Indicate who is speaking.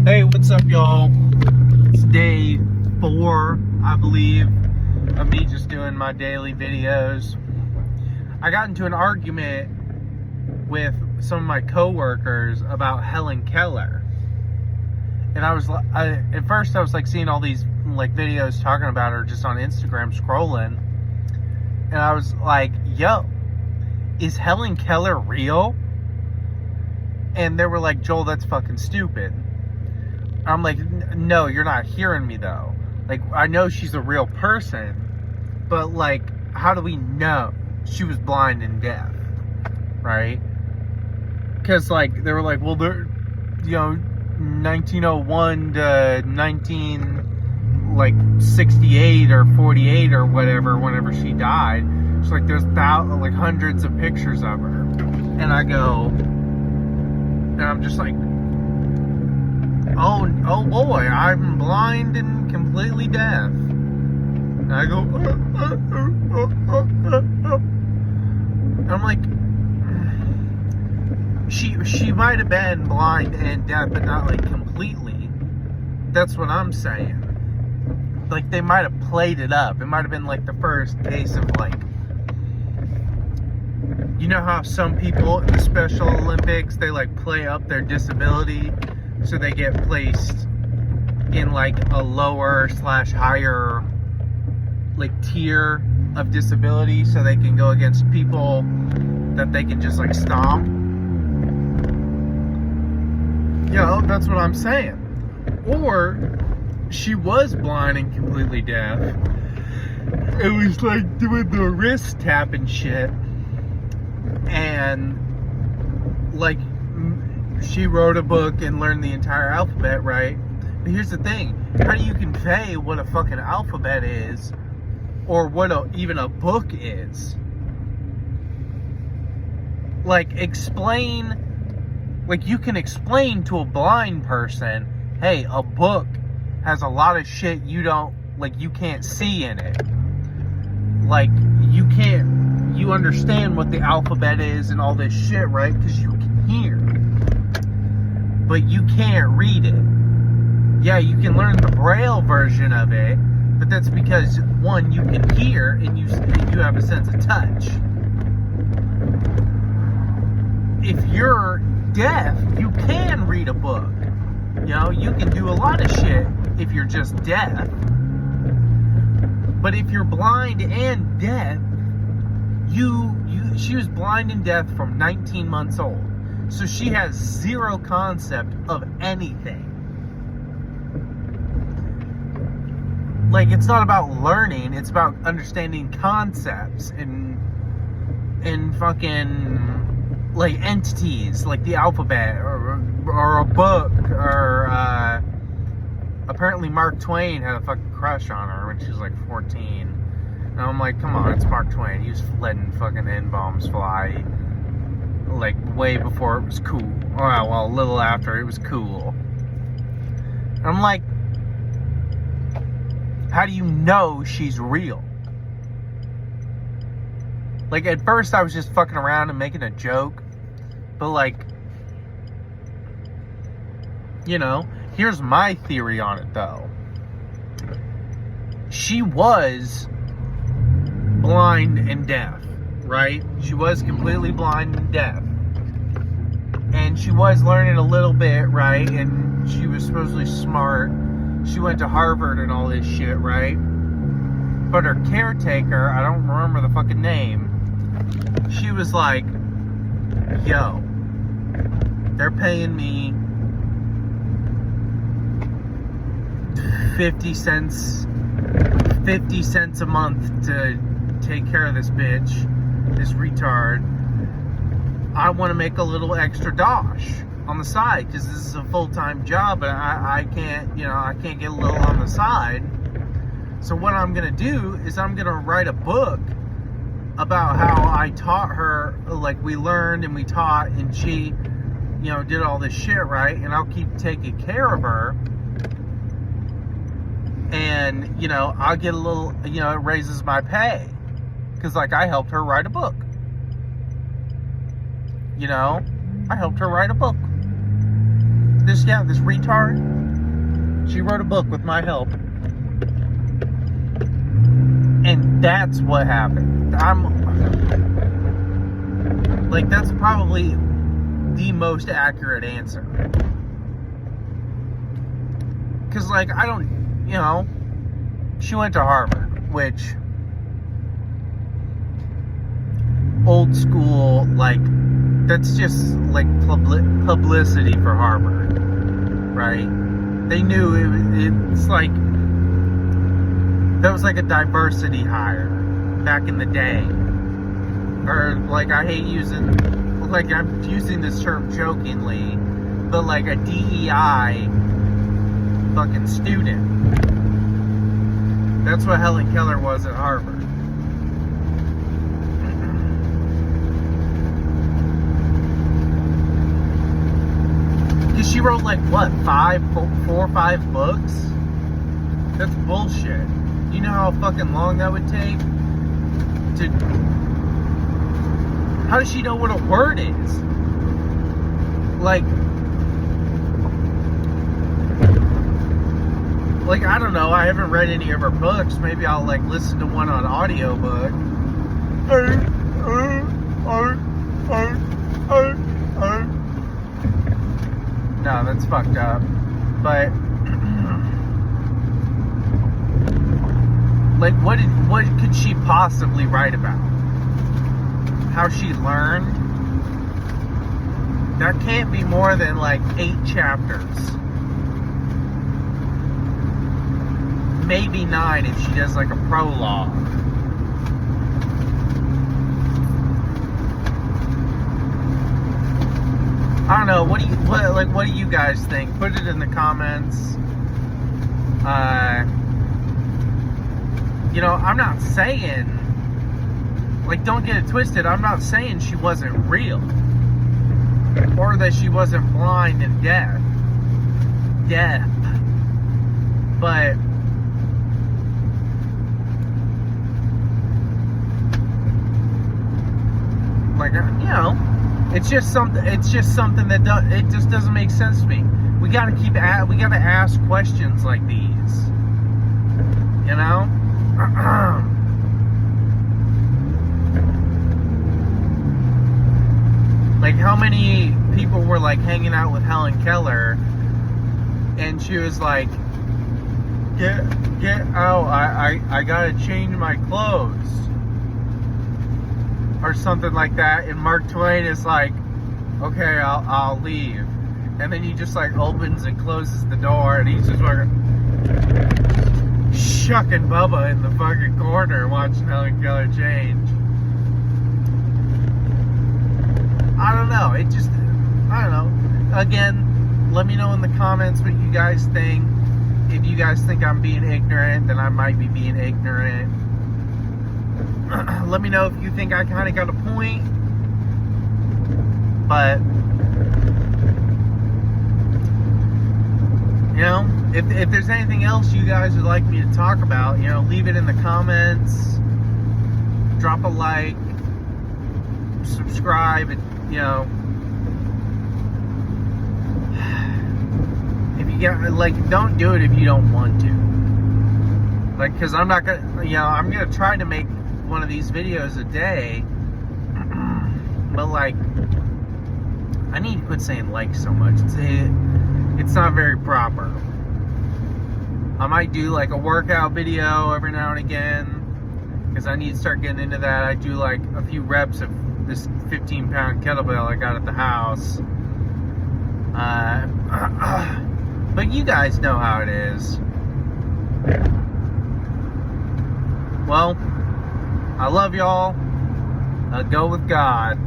Speaker 1: Hey, what's up, y'all? It's day 4, I believe, of me just doing my daily videos. I got into an argument with some of my coworkers about Helen Keller. And at first I was like seeing all these like videos talking about her just on Instagram scrolling. And I was like, yo, is Helen Keller real? And they were like, Joel, that's fucking stupid. I'm like, no, you're not hearing me though. Like, I know she's a real person, but like, how do we know she was blind and deaf, right? Because like, they were like, well, they're, 1901 to 1968 or 48 or whatever, whenever she died. It's like, there's like hundreds of pictures of her. And I go, and I'm just like, oh boy, I'm blind and completely deaf. And I go, I'm like, she might have been blind and deaf, but not like completely. That's what I'm saying. Like, they might have played it up. It might have been like the first case of like, you know how some people in the Special Olympics, they like play up their disability so they get placed in like a lower / higher like tier of disability so they can go against people that they can just like stomp. That's what I'm saying. Or she was blind and completely deaf. It was like doing the wrist tap and shit. And like, she wrote a book and learned the entire alphabet, right? But here's the thing. How do you convey what a fucking alphabet is, or what even a book is? Like, explain, like, you can explain to a blind person, hey, a book has a lot of shit you can't see in it. Like, you understand what the alphabet is and all this shit, right? Because you can hear. But you can't read it. Yeah, you can learn the Braille version of it, but that's because, one, you can hear and you have a sense of touch. If you're deaf, you can read a book. You can do a lot of shit if you're just deaf. But if you're blind and deaf, she was blind and deaf from 19 months old. So she has zero concept of anything. Like, it's not about learning, it's about understanding concepts and fucking like entities, like the alphabet or a book, or apparently Mark Twain had a fucking crush on her when she was like 14. And I'm like, come on, it's Mark Twain. He was letting fucking N-bombs fly like way before it was cool. Well, a little after it was cool. And I'm like, how do you know she's real? Like, at first I was just fucking around and making a joke, but like, here's my theory on it though. She was blind and deaf, right? She was completely blind and deaf. And she was learning a little bit, right? And she was supposedly smart. She went to Harvard and all this shit, right? But her caretaker, I don't remember the fucking name, she was like, yo, they're paying me 50 cents a month to take care of this bitch, this retard. I want to make a little extra dosh on the side because this is a full-time job, and I can't get a little on the side. So what I'm gonna do is I'm gonna write a book about how I taught her, like, we learned and we taught, and she, did all this shit, right? And I'll keep taking care of her. And, I'll get a little, it raises my pay. Because, like, I helped her write a book. I helped her write a book. This just, yeah, this retard, she wrote a book with my help. And that's what happened. That's probably the most accurate answer. Because, I don't, she went to Harvard, which, old school, that's just, publicity for Harvard, right? They knew it's that was a diversity hire back in the day. Or, I hate using, I'm using this term jokingly, but a DEI fucking student. That's what Helen Keller was at Harvard. Because she wrote, 4 or 5 books? That's bullshit. You know how fucking long that would take? How does she know what a word is? I don't know. I haven't read any of her books. Maybe I'll, listen to one on audiobook. No, that's fucked up. But... what could she possibly write about? How she learned? That can't be more than 8 chapters. Maybe 9 if she does a prologue. I don't know. What do you guys think? Put it in the comments. I'm not saying, don't get it twisted, I'm not saying she wasn't real. Or that she wasn't blind and deaf. But, it's just something that it just doesn't make sense to me. We gotta ask questions like these. How many people were hanging out with Helen Keller and she was get out, I gotta change my clothes or something like that, and Mark Twain is okay, I'll leave, and then he just opens and closes the door and he's just shucking Bubba in the fucking corner watching Helen Keller change. I don't know. I don't know. Again, let me know in the comments what you guys think. If you guys think I'm being ignorant, then I might be being ignorant. Let me know if you think I kind of got a point. But, if there's anything else you guys would like me to talk about, leave it in the comments. Drop a like. Subscribe. And, if you get, don't do it if you don't want to. Because I'm not gonna, I'm gonna try to make one of these videos a day. But, I need to quit saying so much. It's not very proper. I might do, a workout video every now and again. Because I need to start getting into that. I do, a few reps of this 15-pound kettlebell I got at the house. But you guys know how it is. Well, I love y'all. Go with God.